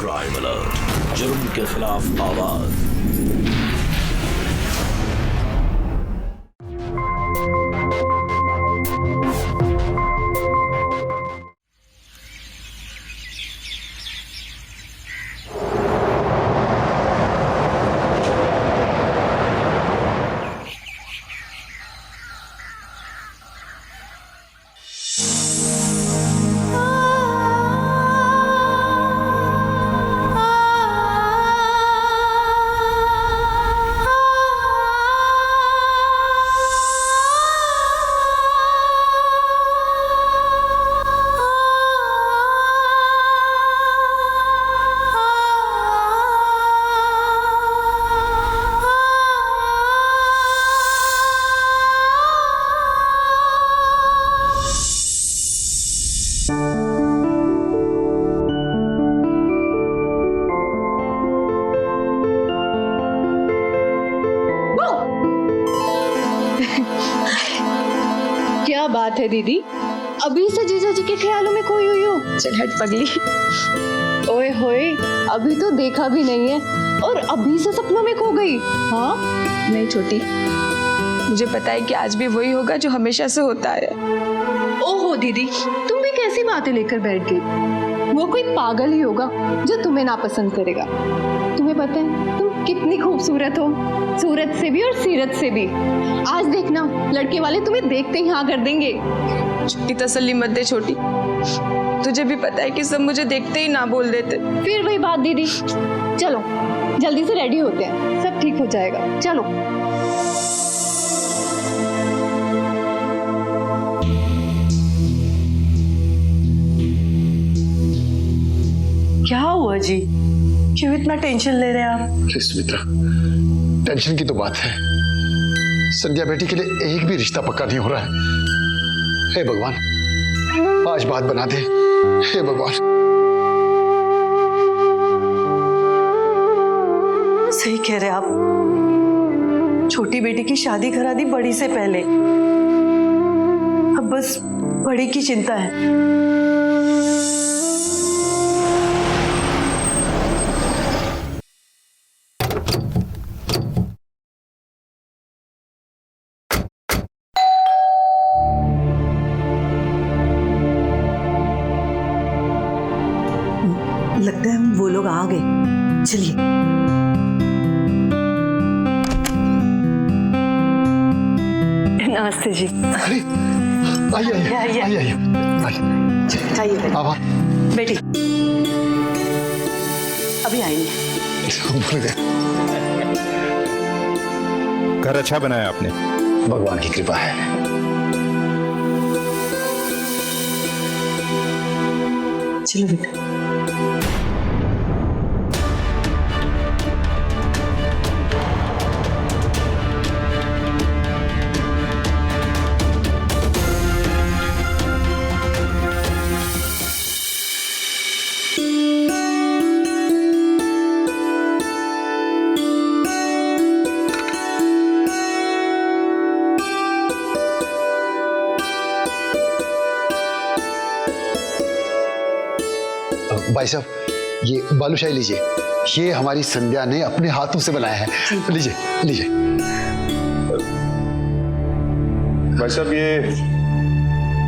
Crime alert, जुर्म के खिलाफ आवाज। क्या बात है दीदी, अभी से जीजा जी के ख्यालों में खोई हुई हो। चल हट पगली। ओए होए, अभी तो देखा भी नहीं है और अभी से सपनों में खो गई। हाँ नहीं छोटी, मुझे पता है कि आज भी वही होगा जो हमेशा से होता है। ओहो दीदी, तुम भी कैसी बातें लेकर बैठ गई। वो कोई पागल ही होगा जो तुम्हें नापसंद करेगा। तुम्हें पता है तुम कितनी खूबसूरत हो, सूरत से भी और सीरत से भी। आज देखना, लड़के वाले तुम्हें देखते ही हाँ कर देंगे। छुट्टी तसल्ली मत दे छोटी, तुझे भी पता है कि सब मुझे देखते ही ना बोल देते। फिर वही बात दीदी, चलो जल्दी से रेडी होते हैं, सब ठीक हो जाएगा। चलो क्या हुआ जी, क्यों इतना टेंशन ले रहे हैं आप? सुमित्रा, टेंशन की तो बात है, संध्या बेटी के लिए एक भी रिश्ता पक्का नहीं हो रहा है। हे भगवान, आज बात बना दे। हे भगवान। सही कह रहे आप, छोटी बेटी की शादी करा दी बड़ी से पहले, अब बस बड़ी की चिंता है। लगता है वो लोग आ गए, चलिए। नमस्ते जी। अरे आइए आइए आइए आइए आइए आवा बेटी, अभी आएंगे। भूल गए। घर अच्छा बनाया आपने। भगवान की कृपा है। चलो बेटा। भाई साहब, ये बालूशाही लीजिए, ये हमारी संध्या ने अपने हाथों से बनाया है। लीजिए लीजिए। भाई साहब, ये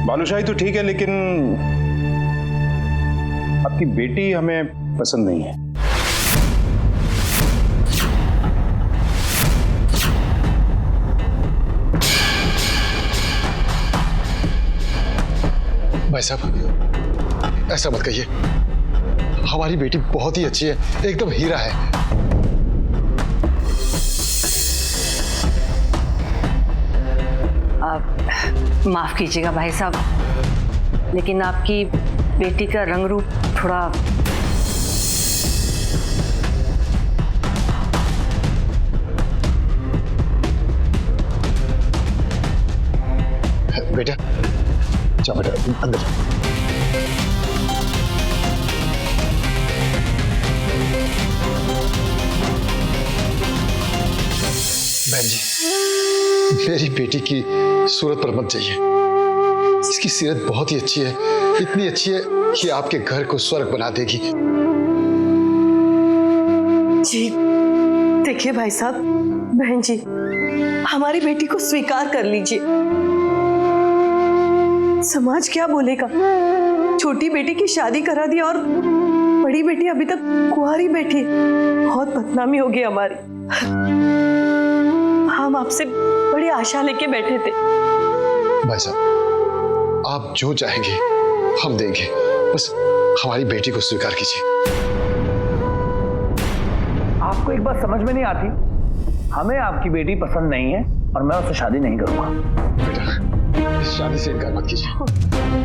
बालूशाही तो ठीक है, लेकिन आपकी बेटी हमें पसंद नहीं है। भाई साहब, ऐसा मत कहिए, हमारी बेटी बहुत ही अच्छी है, एकदम हीरा है। माफ कीजिएगा भाई साहब, लेकिन आपकी बेटी का रंग रूप थोड़ा बेटा जाओ, बेटा अंदर जाओ। बहन जी, मेरी बेटी की सूरत पर मत जाइए, इसकी सीरत बहुत ही अच्छी है, इतनी अच्छी है कि आपके घर को स्वर्ग बना देगी। जी देखिए भाई साहब, बहन जी, हमारी बेटी को स्वीकार कर लीजिए। समाज क्या बोलेगा? छोटी बेटी की शादी करा दी और बड़ी बेटी अभी तक कुंवारी बैठी है। बहुत बदनामी होगी हमारी। हम आपसे बड़ी आशा लेके बैठे थे। भाई साहब, आप जो चाहेंगे हम देंगे, बस हमारी बेटी को स्वीकार कीजिए। आपको एक बात समझ में नहीं आती? हमें आपकी बेटी पसंद नहीं है और मैं उससे शादी नहीं करूंगा। बेटा, इस शादी से इनकार मत कीजिए।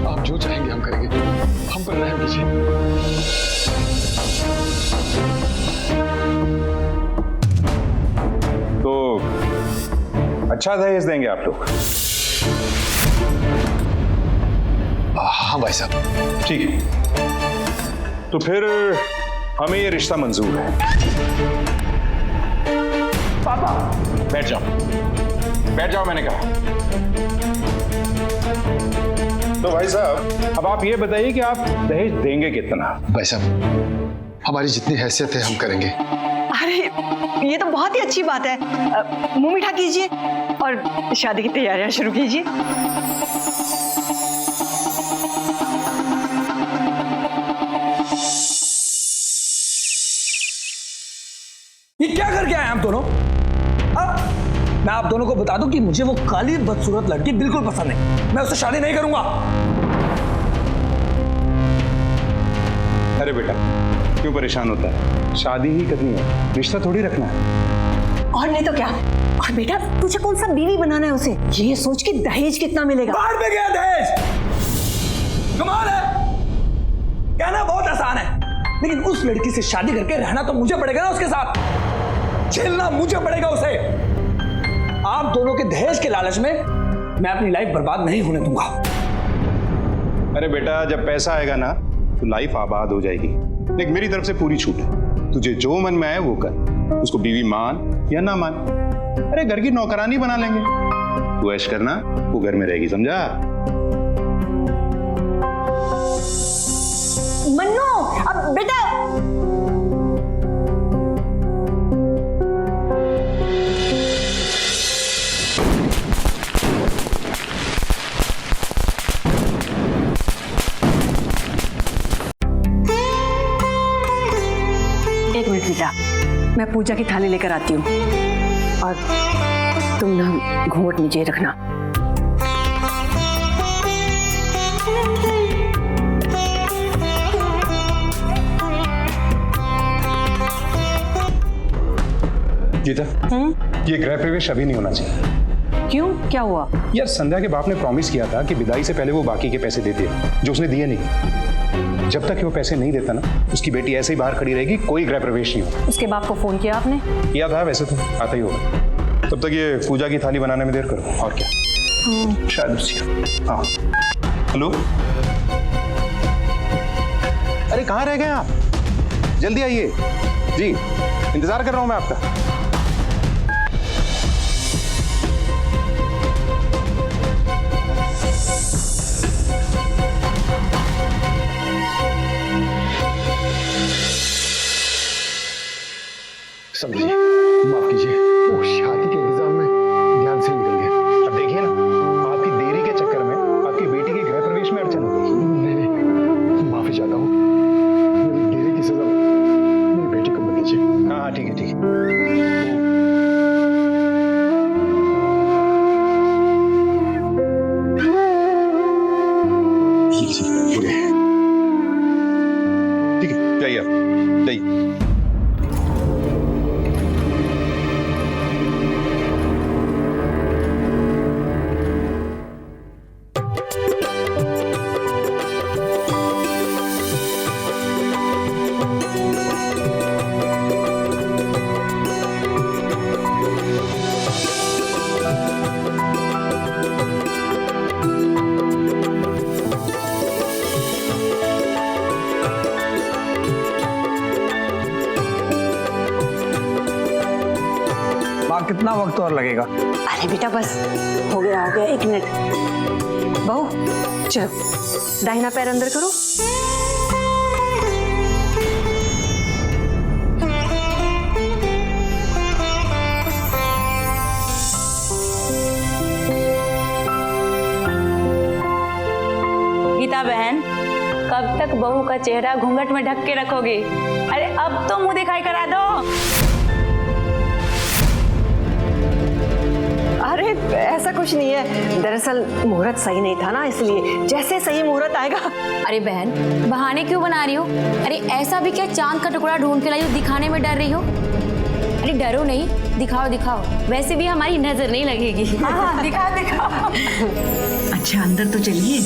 आप जो चाहेंगे हम करेंगे, हम पर रहम कीजिए। तो अच्छा दहेज देंगे आप लोग? हाँ भाई साहब। ठीक है, तो फिर हमें ये रिश्ता मंजूर है। पापा बैठ जाओ, बैठ जाओ मैंने कहा। तो भाई साहब, अब आप ये बताइए कि आप दहेज देंगे कितना? भाई साहब, हमारी जितनी हैसियत है हम करेंगे। अरे ये तो बहुत ही अच्छी बात है। मुंह मीठा कीजिए और शादी की तैयारियां शुरू कीजिए। ये क्या करके आए आप दोनों? मैं आप दोनों को बता दूं कि मुझे वो काली बदसूरत लड़की बिल्कुल पसंद नहीं। मैं उससे शादी नहीं करूंगा। अरे बेटा, क्यों परेशान होता है? शादी ही करनी है, रिश्ता थोड़ी रखना है। और नहीं तो क्या? और बेटा, तुझे कौन सा बीवी बनाना है उसे, ये सोच के दहेज कितना मिलेगा। बाहर पे गया दहेज। कमाल है। कहना बहुत आसान है, लेकिन उस लड़की से शादी करके रहना तो मुझे पड़ेगा ना, उसके साथ झेलना मुझे पड़ेगा उसे। आप दोनों के दहेज के लालच में मैं अपनी लाइफ बर्बाद नहीं होने दूंगा। अरे बेटा, जब पैसा आएगा ना तो लाइफ आबाद हो जाएगी। देख, मेरी तरफ से पूरी छूट है। तुझे जो मन में आए वो कर, उसको बीवी मान या ना मान। अरे घर की नौकरानी बना लेंगे, तू ऐश करना, वो घर में रहेगी, समझा? मन्नू, अब बेटा एक मिनट बेटा, मैं पूजा की थाली लेकर आती हूँ और तुम ना घूंघट नीचे रखना। गीता, ये गृह प्रवेश अभी नहीं होना चाहिए। क्यों, क्या हुआ? यार, संध्या के बाप ने प्रॉमिस किया था कि विदाई से पहले वो बाकी के पैसे देते हैं, जो उसने दिए नहीं। जब तक वो पैसे नहीं देता ना, उसकी बेटी ऐसे ही बाहर खड़ी रहेगी, कोई गृह प्रवेश नहीं होगा। उसके बाप को फोन किया आपने? किया था, वैसे तो आता ही होगा। तब तक ये पूजा की थाली बनाने में देर करो, और क्या। शायद उसी का। हाँ, हेलो। अरे कहाँ रह गए आप? जल्दी आइए जी, इंतजार कर रहा हूँ मैं आपका। समझिए, माफ कीजिए, वो शादी के इंतजाम में ध्यान से निकल गया। अब देखिए ना, आपकी देरी के चक्कर में आपकी बेटी के गृह प्रवेश में अड़चन हो गई। नहीं, माफी चाहता हूँ। मेरी देरी की सजा मेरी बेटी को मत दीजिए। हाँ हाँ, ठीक है, ठीक है। ठीक है, जाइए आप, जाइए। कितना वक्त और लगेगा? अरे बेटा, बस हो गया 1 मिनट। बहू चल, दाहिना पैर अंदर करो। का चेहरा घूंघट में ढक के रखोगी? अरे अब तो मुंह दिखाई करा दो। अरे ऐसा कुछ नहीं है, दरअसल मुहूर्त सही नहीं था ना, इसलिए जैसे सही मुहूर्त आएगा। अरे बहन, बहाने क्यों बना रही हो? अरे ऐसा भी क्या चांद का टुकड़ा ढूंढ के लाई हो, दिखाने में डर रही हो? अरे डरो नहीं, दिखाओ दिखाओ, वैसे भी हमारी नजर नहीं लगेगी। हाँ दिखाओ दिखाओ। अच्छा अंदर तो चलिए।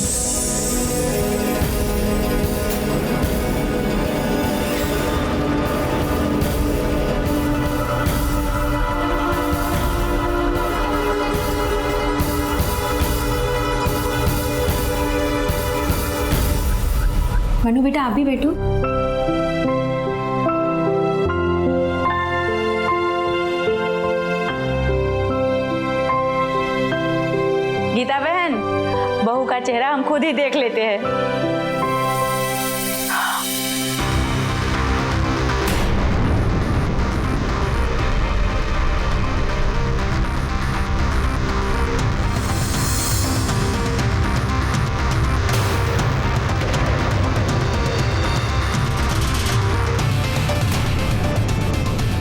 मनु बेटा आप भी बैठो। गीता बहन, बहू का चेहरा हम खुद ही देख लेते हैं।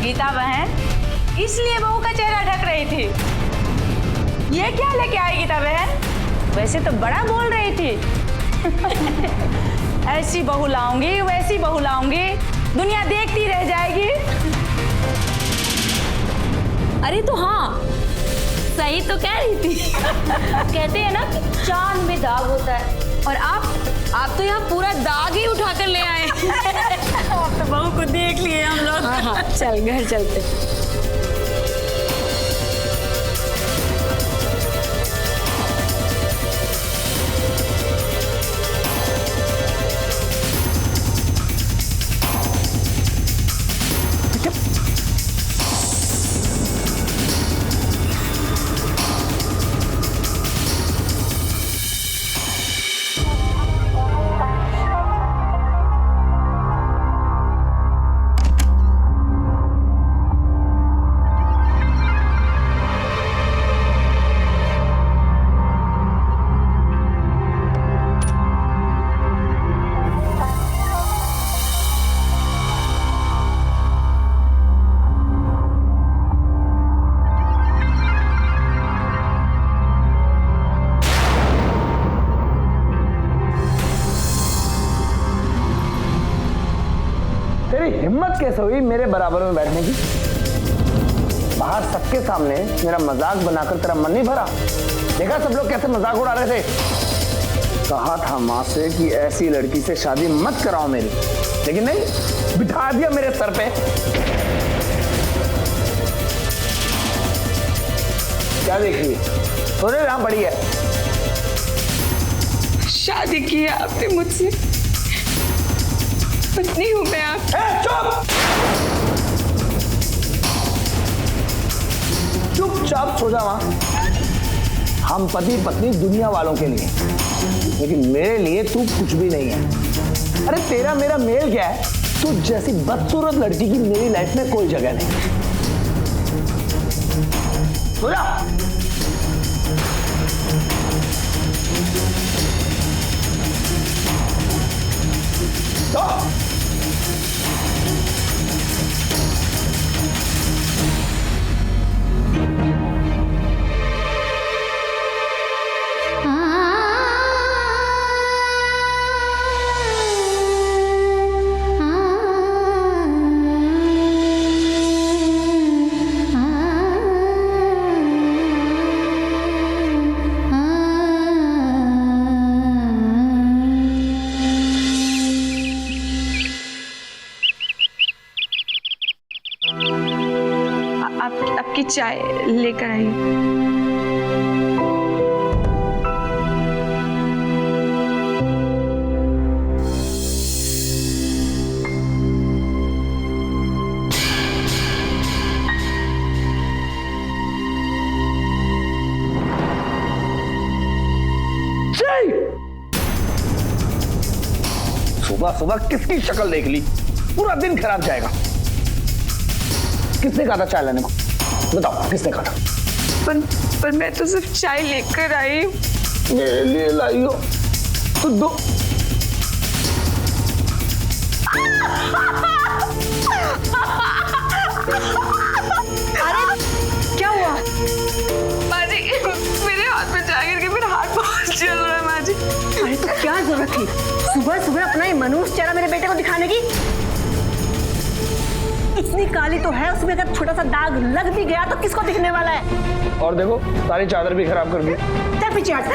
गीता बहन, इसलिए बहू का चेहरा ढक रही थी। ये क्या लेके आई गीता बहन? वैसे तो बड़ा बोल रही थी। ऐसी बहू लाऊंगी, वैसी बहू लाऊंगी, दुनिया देखती रह जाएगी। अरे तो हाँ, सही तो कह रही थी। कहते हैं ना कि चांद में दाग होता है, और आप तो यहाँ पूरा दाग ही उठा कर ले आए। अब तो बहू को देख लिए हम लोग। हाँ, चल घर चलते। तेरी हिम्मत कैसे हुई मेरे बराबर में बैठने की? बाहर सबके सामने मेरा मजाक बनाकर तेरा मन नहीं भरा? देखा सब लोग कैसे मजाक उड़ा रहे थे। कहा था माँ से कि ऐसी लड़की से शादी मत कराओ मेरी, लेकिन नहीं, बिठा दिया मेरे सर पे। क्या देख रही है? सोने यहाँ पड़ी है। शादी की है आपने मुझसे, पत्नी हूं मैं आप। चुप! चुपचाप सो जा वहां। हम पति पत्नी दुनिया वालों के लिए, लेकिन मेरे लिए तू कुछ भी नहीं है। अरे तेरा मेरा मेल क्या है? तू जैसी बदसूरत लड़की की मेरी लाइफ में कोई जगह नहीं। सो जा। आपकी चाय लेकर आई। सुबह सुबह किसकी शक्ल देख ली? पूरा दिन खराब जाएगा। किसने कहा था चाय लाने को? बताओ किसने कहा था? पर मैं तो सिर्फ चाय लेकर आई हूँ। मेरे लिए लाई हो तो दो। सुबह सुबह अपना ये मनूस चेहरा मेरे बेटे को दिखाने की। इतनी काली तो है उसमें, अगर छोटा सा दाग लग भी गया तो किसको दिखने वाला है? और देखो सारी चादर भी खराब कर दी। चल पीछे हट।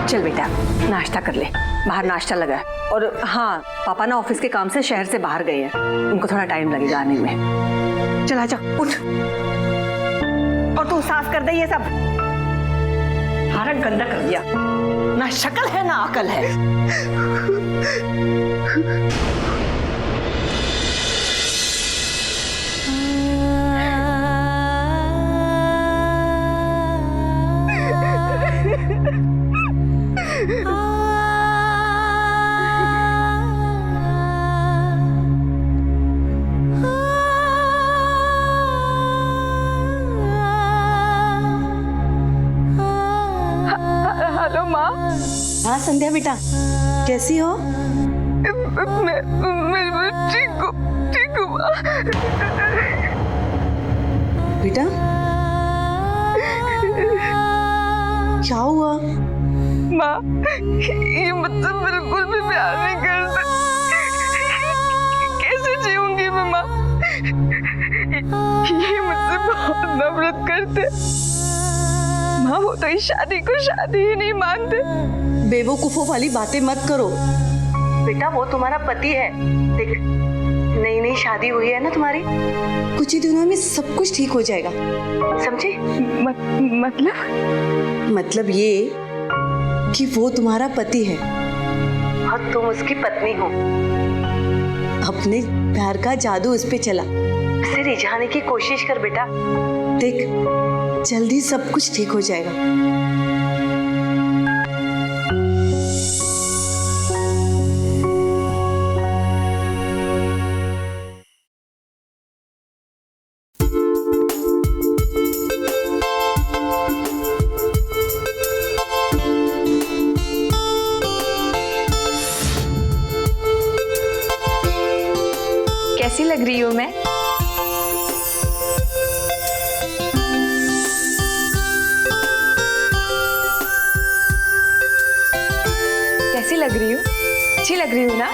चल बेटा नाश्ता कर ले, बाहर नाश्ता लगा है। और हाँ, पापा ना ऑफिस के काम से शहर से बाहर गए हैं, उनको थोड़ा टाइम लगेगा आने में। चल आजा उठ। और तू साफ कर दे ये सब, सारा गंदा कर दिया। ना शक्ल है ना अकल है। हेलो माँ। हाँ संध्या बेटा, कैसी हो? मैं ठीक हूँ माँ। बेटा क्या हुआ? माँ ये मतलब बिल्कुल भी प्यार नहीं करता, कैसे जीऊंगी मैं माँ? ये मुझसे बहुत नफरत करते माँ। वो तो इस शादी को शादी ही नहीं मानते। बेवकूफों वाली बातें मत करो बेटा, वो तुम्हारा पति है। देख नई नई शादी हुई है ना तुम्हारी, कुछ ही दिनों में सब कुछ ठीक हो जाएगा, समझे? मतलब ये कि वो तुम्हारा पति है और तुम उसकी पत्नी हो। अपने प्यार का जादू उस पे चला, उसे रिझाने की कोशिश कर बेटा। देख जल्दी सब कुछ ठीक हो जाएगा। कैसी लग रही हूँ मैं? कैसी लग रही हूँ? अच्छी लग रही हूँ ना?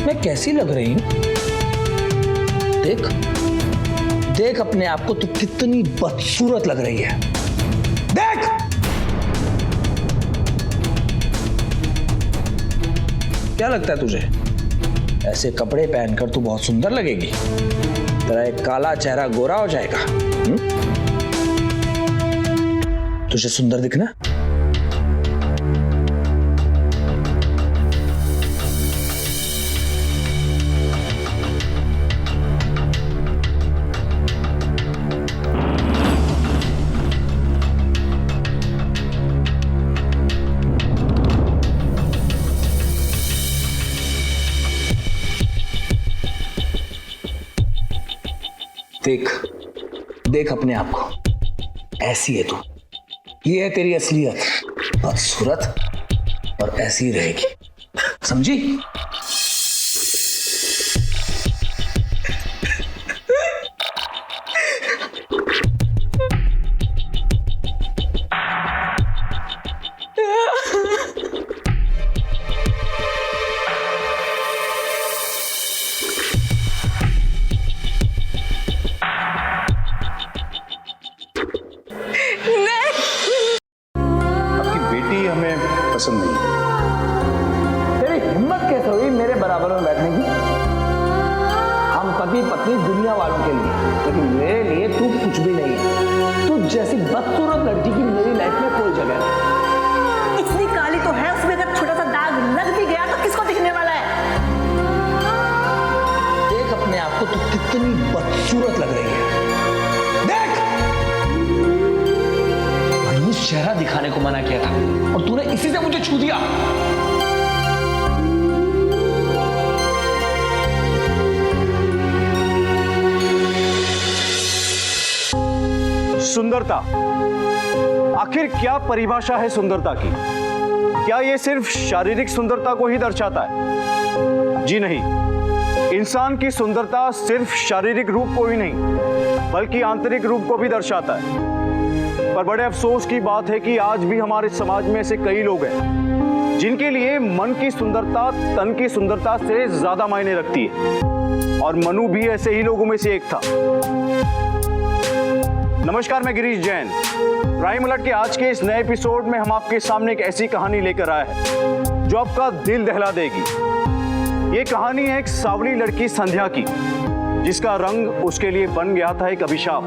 मैं कैसी लग रही हूं? देख देख अपने आप को, तू कितनी बदसूरत लग रही है। देख क्या लगता है तुझे? ऐसे कपड़े पहनकर तू बहुत सुंदर लगेगी। तेरा एक काला चेहरा गोरा हो जाएगा। तुझे सुंदर दिखना? देख देख अपने आप को, ऐसी है तू। ये है तेरी असलियत, बदसूरत, और ऐसी ही रहेगी, समझी? पसंद नहीं है। तेरी हिम्मत कैसे हुई मेरे बराबर में बैठने की? हम पति पत्नी दुनिया वालों के लिए, लेकिन मेरे लिए तू कुछ भी नहीं है। तू जैसी बदसूरत लड़की की मेरी लाइफ में कोई जगह नहीं। इतनी काली तो है, उसमें अगर छोटा सा दाग लग भी गया तो किसको दिखने वाला है? देख अपने आप को, तू कितनी बदसूरत लग रही है। देख, मैंने चेहरा दिखाने को मना किया था और तूने इसी से मुझे छू दिया। सुंदरता, आखिर क्या परिभाषा है सुंदरता की? क्या यह सिर्फ शारीरिक सुंदरता को ही दर्शाता है? जी नहीं, इंसान की सुंदरता सिर्फ शारीरिक रूप को ही नहीं बल्कि आंतरिक रूप को भी दर्शाता है। पर बड़े अफसोस की बात है कि आज भी हमारे समाज में ऐसे कई लोग हैं जिनके लिए मन की सुंदरता तन की सुंदरता से ज्यादा मायने रखती है, और मनु भी ऐसे ही लोगों में से एक था। नमस्कार, मैं गिरीश जैन। प्राइम अलर्ट के आज के इस नए एपिसोड में हम आपके सामने एक ऐसी कहानी लेकर आए हैं जो आपका दिल दहला देगी। ये कहानी है एक सांवली लड़की संध्या की, जिसका रंग उसके लिए बन गया था एक अभिशाप।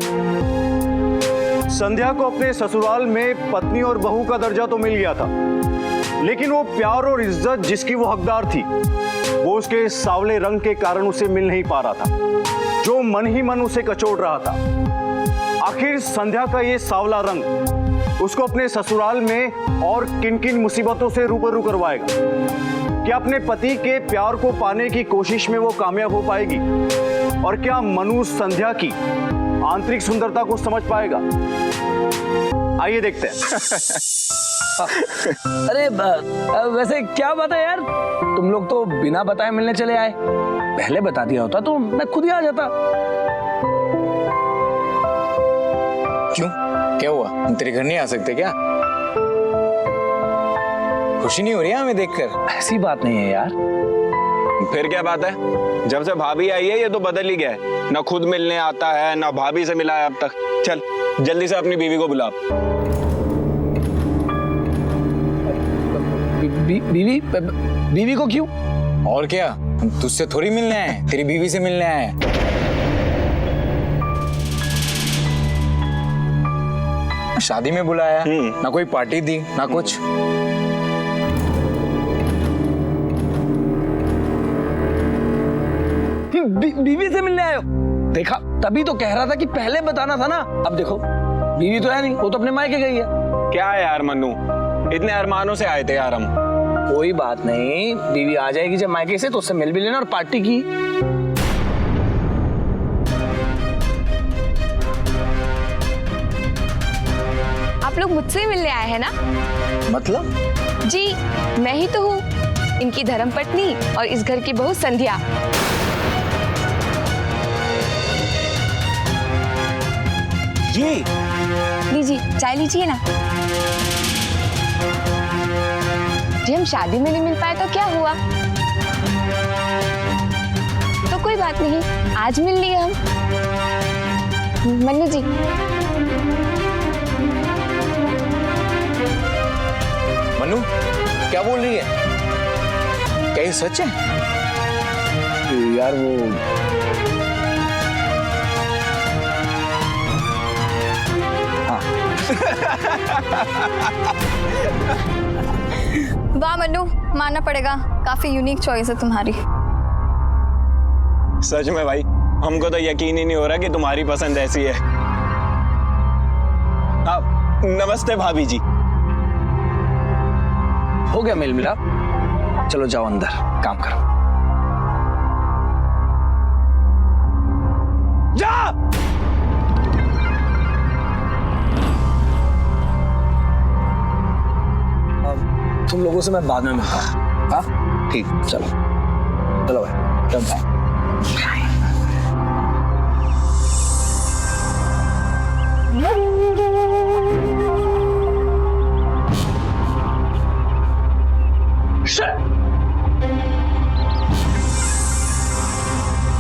संध्या को अपने ससुराल में पत्नी और बहू का दर्जा तो मिल गया था, लेकिन वो प्यार और इज्जत जिसकी वो हकदार थी, वो उसके सांवले रंग के कारण उसे मिल नहीं पा रहा था, जो मन ही मन उसे कचोड़ रहा था। आखिर संध्या का ये सांवला रंग उसको अपने ससुराल में और किन किन मुसीबतों से रूबरू करवाएगा? क्या अपने पति के प्यार को पाने की कोशिश में वो कामयाब हो पाएगी? और क्या मनु संध्या की आंतरिक सुंदरता को समझ पाएगा? आइए देखते हैं। अरे वैसे क्या बात है यार, तुम लोग तो बिना बताए मिलने चले आए। पहले बता दिया होता तो मैं खुद ही आ जाता। क्यों, क्या हुआ? हम तेरे घर नहीं आ सकते क्या? खुशी नहीं हो रही है हमें देखकर? ऐसी बात नहीं है यार। फिर क्या बात है? जब से भाभी आई है ये तो बदल ही गया है। ना खुद मिलने आता है, ना भाभी से मिला है अब तक। चल जल्दी से अपनी बीवी को बुला। बीवी को क्यों? और क्या, हम तुझसे थोड़ी मिलने आए, तेरी बीवी से मिलने आए। शादी में बुलाया, ना कोई पार्टी दी, ना कुछ। बीवी से मिलने आए हो? देखा, तभी तो कह रहा था कि पहले बताना था ना। अब देखो, बीवी तो है नहीं, वो तो अपने मायके गई है। क्या है यार मन्नू, इतने अरमानों से आए थे यार हम। कोई बात नहीं, बीवी आ जाएगी जब मायके से तो उससे मिल भी लेना और पार्टी की। आप लोग मुझसे ही मिलने आए हैं ना? मतलब? जी, मैं ही तो हूँ, इनकी धर्मपत्नी और इस घर की बहू संध्या। ये लीजिए, चाय लीजिए ना। जी, हम शादी में नहीं मिल पाए तो क्या हुआ? तो कोई बात नहीं, आज मिल लिए हम। मन्नू जी, मनु क्या बोल रही है? क्या ये सच है? यार वो वाह मन्नू, मानना पड़ेगा, काफी यूनिक चॉइस है तुम्हारी। सच में भाई, हमको तो यकीन ही नहीं हो रहा कि तुम्हारी पसंद ऐसी है। नमस्ते भाभी जी। हो गया मेल मिलाप, चलो जाओ अंदर काम करो। जा! अब तुम लोगों से मैं बाद में मिलता हूँ। हाँ ठीक, चलो चलो भाई, चल बाय।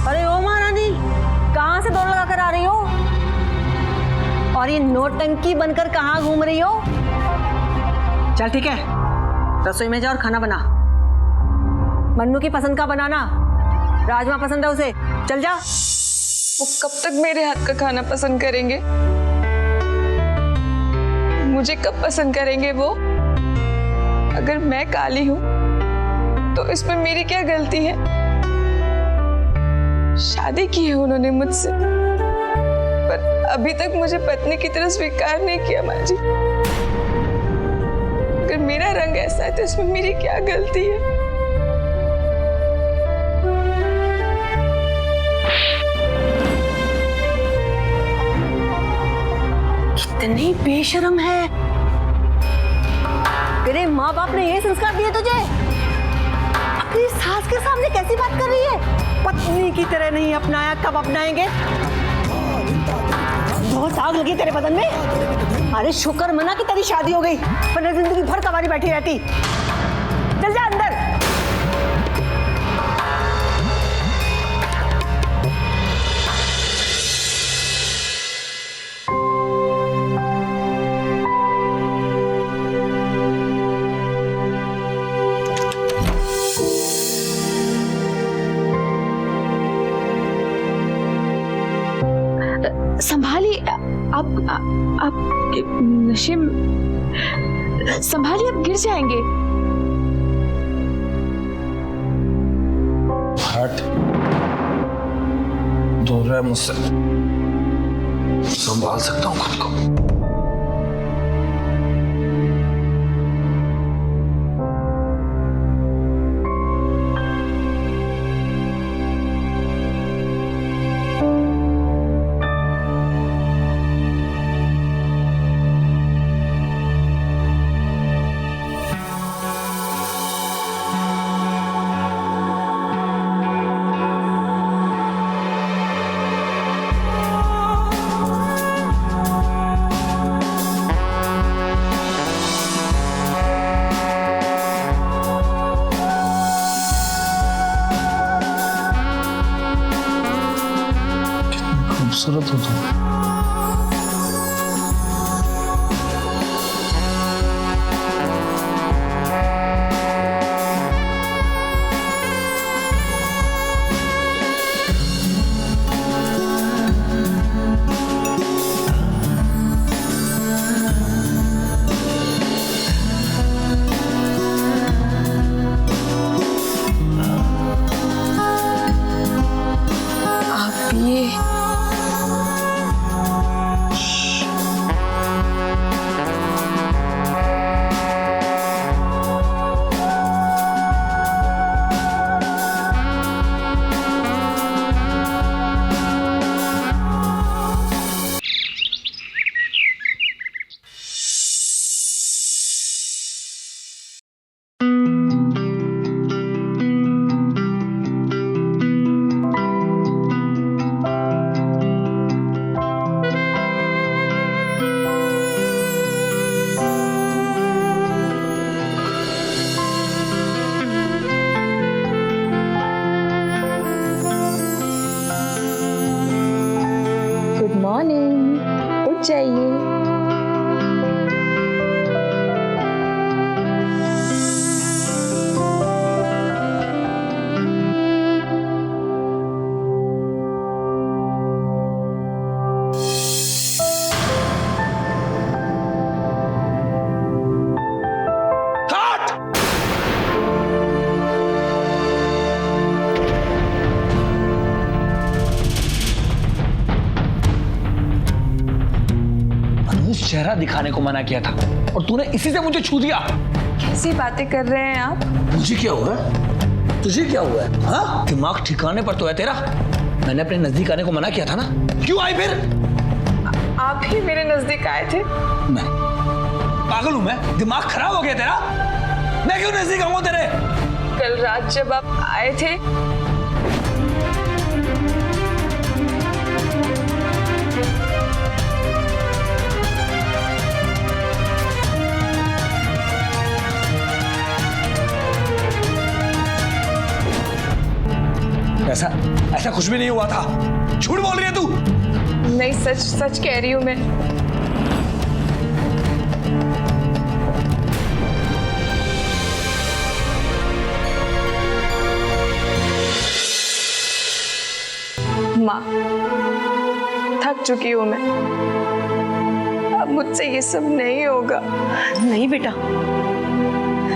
अरे ओ महारानी, कहाँ से दौड़ लगा कर आ रही हो? और ये नोटंकी बनकर कहाँ घूम रही हो? चल ठीक है, रसोई में जा और खाना बना। मन्नू की पसंद का बनाना, राजमा पसंद है उसे, चल जा। वो कब तक मेरे हाथ का खाना पसंद करेंगे? मुझे कब पसंद करेंगे वो? अगर मैं काली हूं तो इसमें मेरी क्या गलती है? शादी की है उन्होंने मुझसे, पर अभी तक मुझे पत्नी की तरह स्वीकार नहीं किया माँ जी। अगर मेरा रंग ऐसा है तो इसमें मेरी क्या गलती है? कितनी बेशर्म है। तेरे माँ बाप ने ये संस्कार दिए तुझे? अपनी सास के सामने कैसी बात कर रही है? पत्नी की तरह नहीं अपनाया, कब अपनाएंगे? बहुत आग लगी तेरे बदन में। अरे शुक्र मना कि तेरी शादी हो गई, वरना जिंदगी भर कबारी बैठी रहती। चल जा अंदर। संभालिए आप नशे संभालिए, आप गिर जाएंगे। हट, दूर रह मुझसे। संभाल सकता हूँ खुद को। खूबसूरत हो तुम। आप ये मॉर्निंग, उठ जाइए। चेहरा दिखाने को मना किया था और तूने इसी से मुझे छू दिया। कैसी बातें कर रहे हैं आप? मुझे क्या हुआ? तुझे क्या हुआ? हाँ, दिमाग ठिकाने पर तो है तेरा? मैंने अपने नजदीक आने को मना किया था ना, क्यों आई फिर? आप ही मेरे नजदीक आए थे। मैं पागल हूं? मैं दिमाग खराब हो गया तेरा? मैं क्यों नजदीक आऊंगा तेरे? कल रात जब आप आए थे ऐसा कुछ भी नहीं हुआ था। झूठ बोल रही है तू। नहीं, सच सच कह रही हूं मैं। चुकी हूँ मैं। अब मुझसे ये सब नहीं होगा। नहीं बेटा,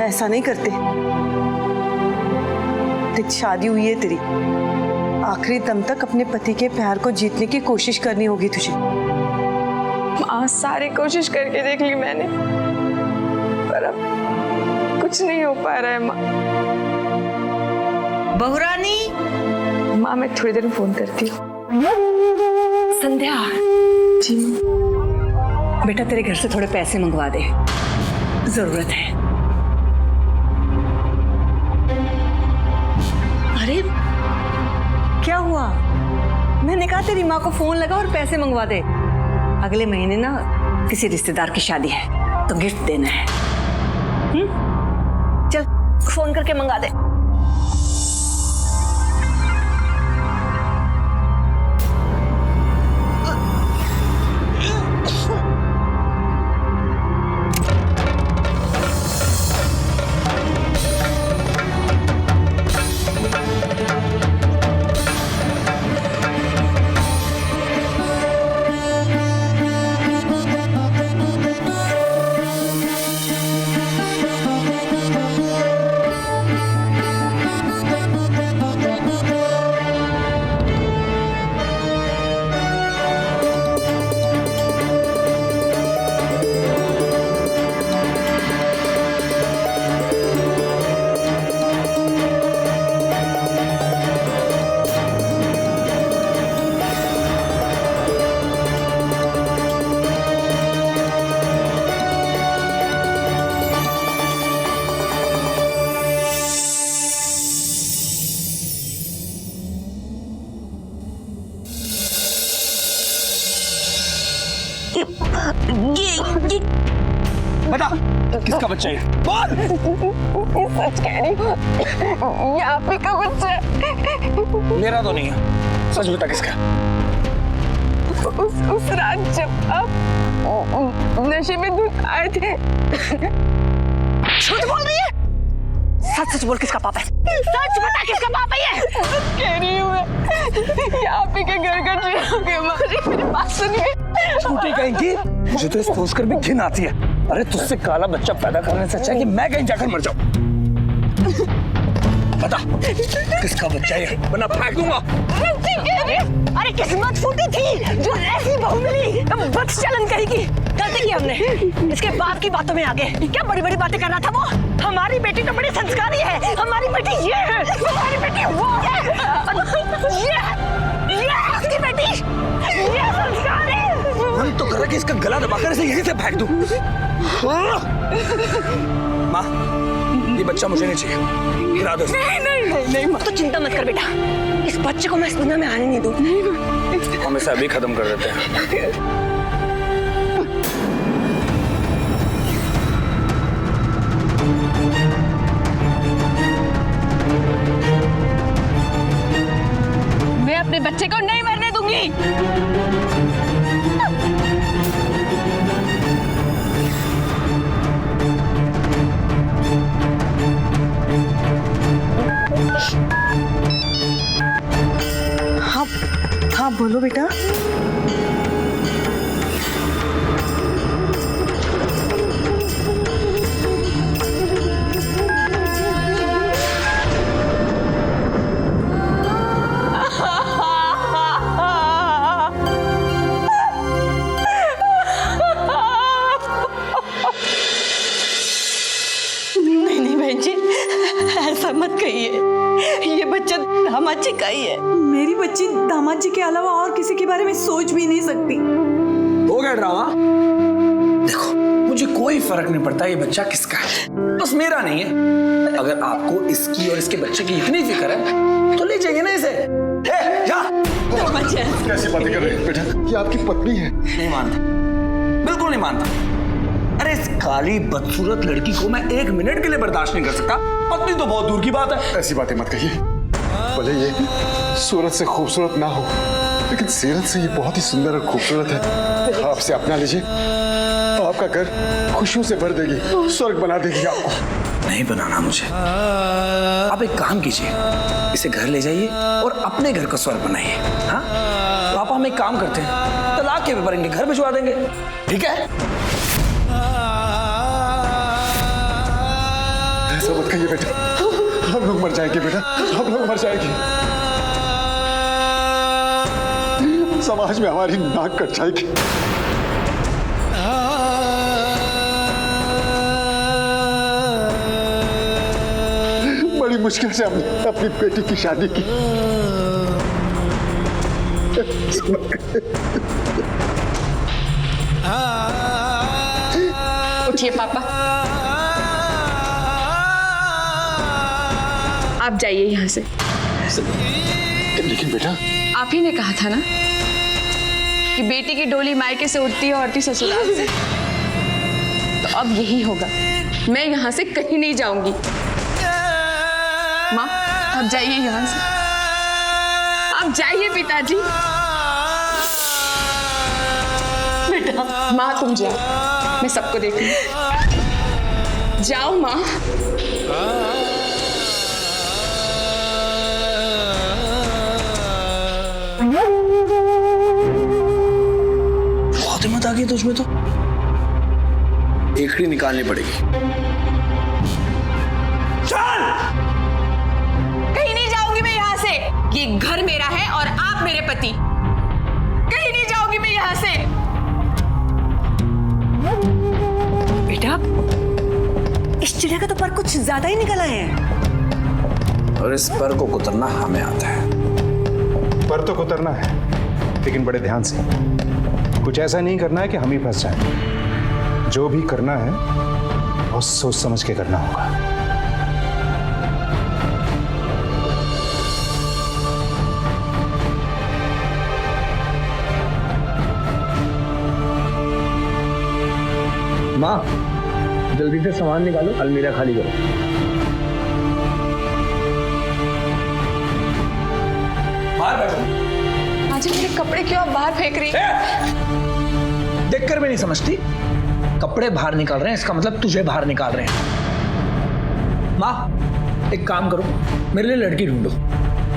ऐसा नहीं करते। देख, शादी हुई है तेरी, आखिरी दम तक अपने पति के प्यार को जीतने की कोशिश करनी होगी तुझे। माँ, सारी कोशिश करके देख ली मैंने, पर अब कुछ नहीं हो पा रहा है माँ। बहुरानी, माँ मैं थोड़ी देर में फोन करती हूँ। संध्या जी माँ। बेटा तेरे घर से थोड़े पैसे मंगवा दे, जरूरत है। अरे क्या हुआ? मैंने कहा तेरी माँ को फोन लगा और पैसे मंगवा दे। अगले महीने ना किसी रिश्तेदार की शादी है तो गिफ्ट देना है। चल फोन करके मंगा दे। बता किसका बच्चा है? बोल। सच कह रही हूँ, ये आप ही का बच्चा है। मेरा तो नहीं है, सच बता किसका? उस रात जब आप नशे में दूध आए थे। झूठ बोल रही है? सच सच बोल, किसका पापा है? सच बता, किसका पापा है? कह रही हूँ मैं, ये आप ही के घर का चिराग है। मेरी बात सुनिए। झूठी कहेंगी, मुझे तो सोच कर भी घिन आती है। अरे तुझसे काला बच्चा पैदा करने से अच्छा है कि मैं कहीं जाकर मर जाऊं। बता किसका बच्चा है, वरना फेंक दूंगा। अरे किस्मत फूटी थी जो ऐसी बहू मिली, बदचलन कहेगी। गलती की हमने, इसके बाद की बातों में आगे क्या बड़ी बड़ी बातें कर रहा था वो। हमारी बेटी तो बड़ी संस्कारी है, हमारी बेटी ये है, हमारी बेटी वो है, ये उसकी बेटी, ये संस्कारी। हम तो कर रहे कि इसका गला दबाकर इसे यहीं से फेंक दूं। माँ, ये बच्चा मुझे नहीं चाहिए, गिरा दो। नहीं माँ, तो चिंता मत कर बेटा, इस बच्चे को मैं इस दुनिया में आने नहीं दूँ। हम इसे अभी खत्म कर देते हैं। मैं अपने बच्चे को नहीं मरने दूंगी। हाँ बोलो बेटा। नहीं बहन जी, ऐसा मत कहिए, ये बच्चा दामाद जी का ही है। मेरी बच्ची दामाद जी के अलावा और किसी के बारे में सोच भी नहीं सकती। हो गया ड्रामा। देखो मुझे कोई फर्क नहीं पड़ता ये बच्चा किसका है, बस मेरा नहीं है। अगर आपको इसकी और इसके बच्चे की इतनी फिक्र है तो ले जाइए ना इसे। जा। कैसी बातें कर रहे हैं बेटा, ये आपकी पत्नी है। नहीं मानता, बिल्कुल नहीं मानता। अरे इस काली बदसूरत लड़की को मैं 1 मिनट के लिए बर्दाश्त नहीं कर सकता, पत्नी तो बहुत दूर की बात है। ऐसी बातें मत कहिए, भले ये सूरत से खूबसूरत ना हो लेकिन सीरत से ये बहुत ही सुंदर और खूबसूरत है। आप से अपना लीजिए, आपका घर खुशियों से भर देगी, स्वर्ग बना देगी आपको। नहीं बनाना मुझे। आप एक काम कीजिए, इसे घर ले जाइए और अपने घर का स्वर्ग बनाइए। हाँ, पापा हम एक काम करते हैं, तलाक के पेपर इनके घर भिजवा देंगे, ठीक है? ऐसा मत कहिए बेटा, हम लोग मर जाएंगे बेटा, हम लोग मर जाएंगे। समाज में हमारी नाक कट जाएगी। बड़ी मुश्किल से हमने अपनी बेटी की शादी की। उठिए पापा, आप जाइए यहाँ से। लेकिन बेटा, आप ही ने कहा था ना कि बेटी की डोली मायके से उठती है, औरती ससुराल से। तो अब यही होगा, मैं यहाँ से कहीं नहीं जाऊंगी। माँ, आप जाइए यहाँ से, आप जाइए पिताजी। बेटा, माँ तुम जाओ, मैं सबको देखूंगी। जाओ माँ। बहुत हिम्मत आ गई तुझमें तो। एकड़ी निकालनी पड़ेगी। चल! कहीं नहीं जाऊंगी मैं यहाँ से। ये घर मेरा है और आप मेरे पति। कहीं नहीं जाऊंगी मैं यहाँ से। बेटा, इस चिड़िया का तो पर कुछ ज्यादा ही निकला है। और इस पर को कुतरना हमें आता है। पर तो कुतरना है, लेकिन बड़े ध्यान से। कुछ ऐसा नहीं करना है कि हम ही फंस जाएं। जो भी करना है बहुत सोच समझ के करना होगा। माँ, जल्दी से सामान निकालो, अलमीरा खाली करो। बाहर बैठो। आज मेरे कपड़े क्यों आप बाहर फेंक रही हैं? देखकर भी नहीं समझती? कपड़े बाहर निकाल रहे हैं, इसका मतलब तुझे बाहर निकाल रहे हैं। माँ, एक काम करो, मेरे लिए लड़की ढूंढो,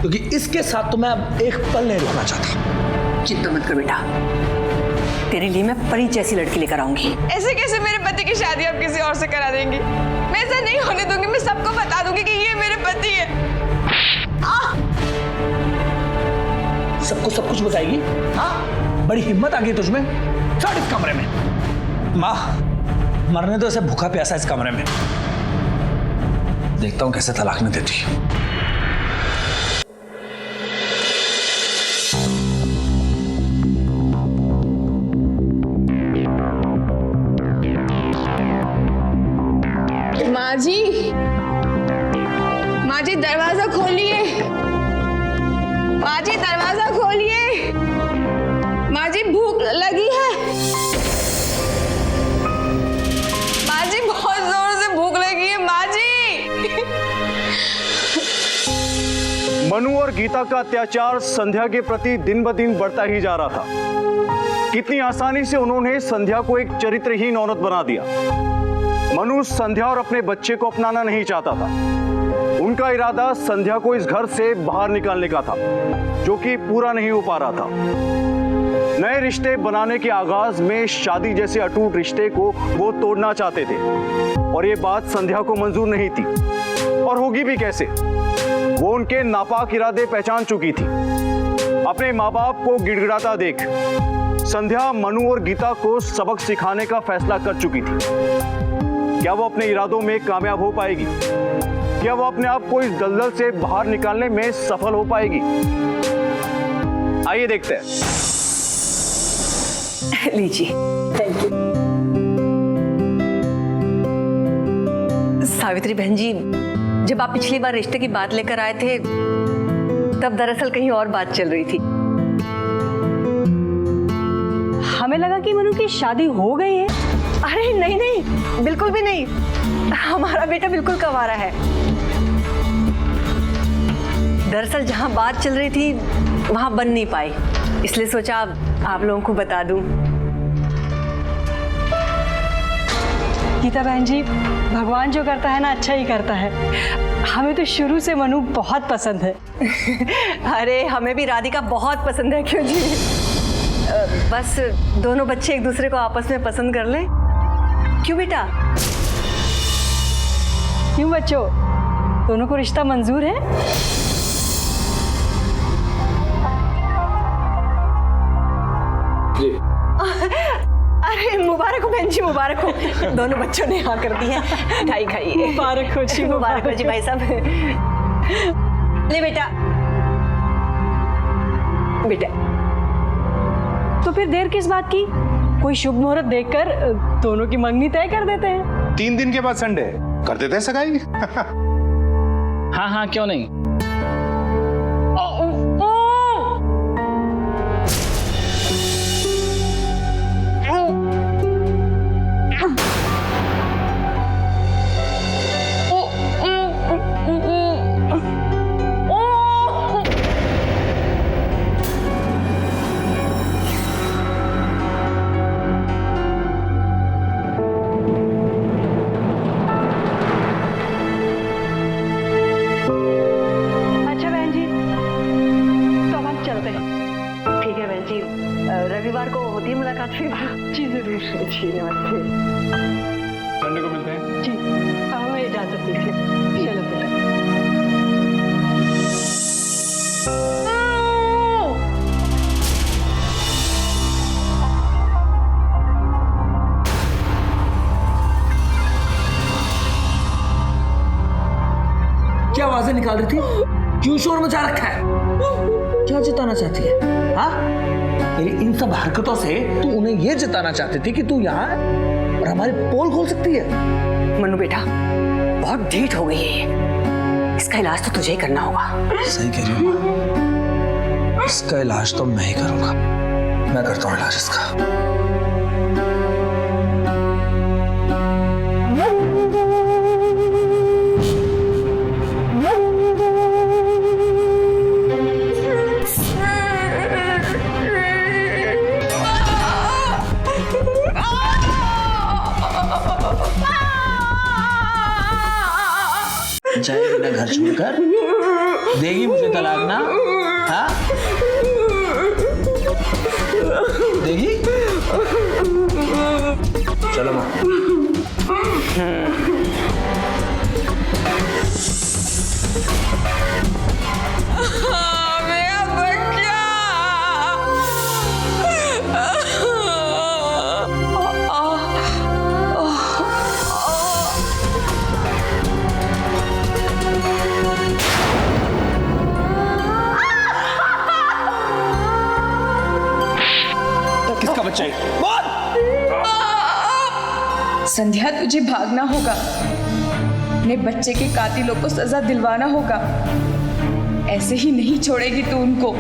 क्योंकि इसके साथ तो मैं अब एक पल नहीं रुकना चाहता। चिंता मत कर बेटा, तेरे लिए मैं परी जैसी लड़की लेकर आऊंगी। ऐसे कैसे मेरे पति की शादी आप किसी और से करा देंगी? मैं ऐसा नहीं होने दूंगी। मैं सबको बता दूंगी कि ये मेरे पति है। सबको सब कुछ बताएगी? हाँ, बड़ी हिम्मत आ गई तुझमें। चढ़ इस कमरे में। माँ, मरने दो, ऐसे भूखा प्यासा इस कमरे में। देखता हूं कैसे तलाक नहीं देती। माँ जी, माँ जी दरवाजा खोलिए। माँ जी दरवाजा खोलिए। माँ जी भूख लगी है। माँ जी बहुत जोर से भूख लगी है। माँ जी। मनु और गीता का अत्याचार संध्या के प्रति दिन ब दिन बढ़ता ही जा रहा था। कितनी आसानी से उन्होंने संध्या को एक चरित्रहीन औरत बना दिया। मनु संध्या और अपने बच्चे को अपनाना नहीं चाहता था। उनका इरादा संध्या को इस घर से बाहर निकालने का था, जो कि पूरा नहीं हो पा रहा था। नए रिश्ते बनाने के आगाज में शादी जैसे अटूट रिश्ते को वो तोड़ना चाहते थे, और ये बात संध्या को मंजूर नहीं थी, और होगी भी कैसे। वो उनके नापाक इरादे पहचान चुकी थी। अपने माँ बाप को गिड़गिड़ाता देख संध्या मनु और गीता को सबक सिखाने का फैसला कर चुकी थी। क्या वो अपने इरादों में कामयाब हो पाएगी? क्या वो अपने आप को इस दलदल से बाहर निकालने में सफल हो पाएगी? आइए देखते हैं। लीजिए। Thank you. सावित्री बहन जी, जब आप पिछली बार रिश्ते की बात लेकर आए थे, तब दरअसल कहीं और बात चल रही थी। हमें लगा कि मनु की शादी हो गई है। अरे नहीं नहीं, बिल्कुल भी नहीं। हमारा बेटा बिल्कुल कंवारा है। दरअसल जहां बात चल रही थी वहां बन नहीं पाई, इसलिए सोचा आप लोगों को बता दूं। गीता बहन जी, भगवान जो करता है ना अच्छा ही करता है। हमें तो शुरू से मनु बहुत पसंद है। अरे हमें भी राधिका बहुत पसंद है। क्यों जी? बस दोनों बच्चे एक दूसरे को आपस में पसंद कर लें। क्यों बेटा? क्यों बच्चों, दोनों को रिश्ता मंजूर है? अरे मुबारक हो बहन जी, मुबारक हो। दोनों बच्चों ने हाँ कर दी है। खाई खाइए। मुबारक हो जी, मुबारक हो जी भाई साहब। ले बेटा। बेटा तो फिर देर किस बात की? कोई शुभ मुहूर्त देखकर दोनों की मंगनी तय कर देते हैं। 3 दिन के बाद संडे कर देते हैं सगाई। हाँ हाँ क्यों नहीं। रविवार को होती है मुलाकात फिर? जी जरूर जी, नमस्ते। संडे को मिलते हैं जी। हमें इजाजत दीजिए। चलो बेटा। क्या आवाजें निकाल रही थी? क्यों शोर मचा रखा है? क्या जताना चाहती है? हाँ, तेरी इन सब हरकतों से तू उन्हें यह जताना चाहती थी कि तू यहाँ और हमारी पोल खोल सकती है। मनु बेटा, बहुत ढीठ हो गई है। इसका इलाज तो तुझे ही करना होगा। सही कह रही हूँ। इसका इलाज तो मैं ही करूंगा। मैं करता हूँ इलाज इसका। जाएगी ना घर छोड़कर? देगी मुझे तलाक ना? हाँ? देगी? चलो माँ। संध्या, तुझे भागना होगा। अपने बच्चे के कातिलों को सजा दिलवाना होगा। ऐसे ही नहीं छोड़ेगी तू उनको।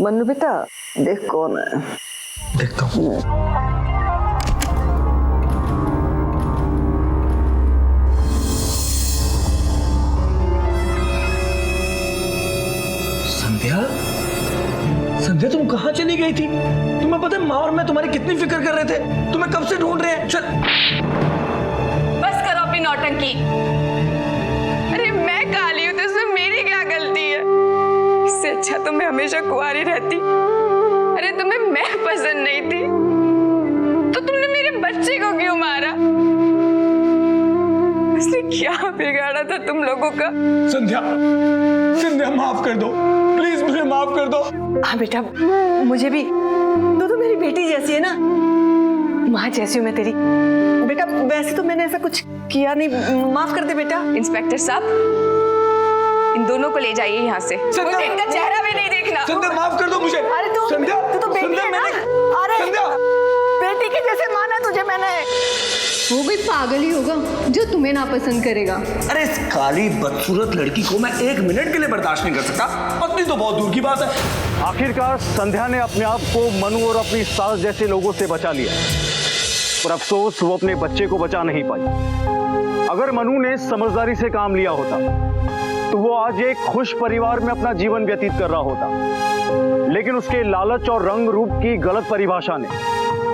मनु बेटा, देख कौन है। देखता हूँ। संध्या, संध्या तुम कहाँ चली गई थी? तुम्हें पता है माँ और मैं तुम्हारी कितनी फिक्र कर रहे थे। तुम्हें कब से ढूंढ रहे हैं। चल बस करो अपनी नौटंकी। अरे मैं काली हूं तो इसमें मेरी क्या गलती है? इससे अच्छा तो मैं हमेशा कुंवारी रहती। अरे तुम्हें मैं पसंद नहीं थी तो तुमने मेरे बच्चे को क्यों मारा? उसने क्या बिगाड़ा था तुम लोगों का? संध्या, संध्या माफ कर दो, प्लीज मुझे माफ कर दो। हाँ बेटा, मुझे भी, तू तो मेरी बेटी जैसी है ना, माँ जैसी हूँ मैं तेरी। बेटा वैसे तो मैंने ऐसा कुछ किया नहीं, माफ कर दे बेटा। इंस्पेक्टर साहब, इन दोनों को ले जाइए यहाँ से। मुझे इनका चेहरा भी नहीं देखना। संध्या माफ कर दो मुझे। अरे तू तो बेटी है ना? अरे बेटी के जैसे माना तुझे मैंने। वो कोई पागल ही होगा जो तुम्हें नापसंद करेगा। अरे इस काली बदसूरत लड़की को मैं 1 मिनट के लिए बर्दाश्त नहीं कर सकता। पत्नी तो बहुत दूर की बात है। आखिरकार संध्या ने अपने आप को मनु और अपनी सास जैसे लोगों से बचा लिया, पर अफसोस वो अपने बच्चे को बचा नहीं पाई। अगर मनु ने समझदारी से काम लिया होता तो वो आज एक खुश परिवार में अपना जीवन व्यतीत कर रहा होता, लेकिन उसके लालच और रंग रूप की गलत परिभाषा ने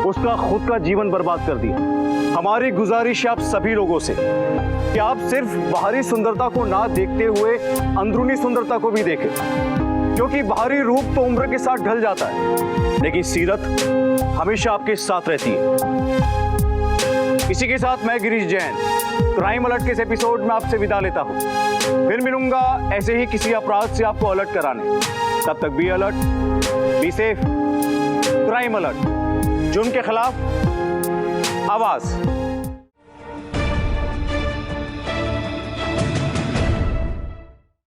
उसका खुद का जीवन बर्बाद कर दिया। हमारी गुजारिश है आप सभी लोगों से कि आप सिर्फ बाहरी सुंदरता को ना देखते हुए अंदरूनी सुंदरता को भी देखें, क्योंकि बाहरी रूप तो उम्र के साथ ढल जाता है, लेकिन सीरत हमेशा आपके साथ रहती है। इसी के साथ मैं गिरीश जैन क्राइम अलर्ट के इस एपिसोड में आपसे विदा लेता हूं। फिर मिलूंगा ऐसे ही किसी अपराध से आपको अलर्ट कराने। तब तक be alert, be safe. Crime alert, जुर्म के खिलाफ आवाज।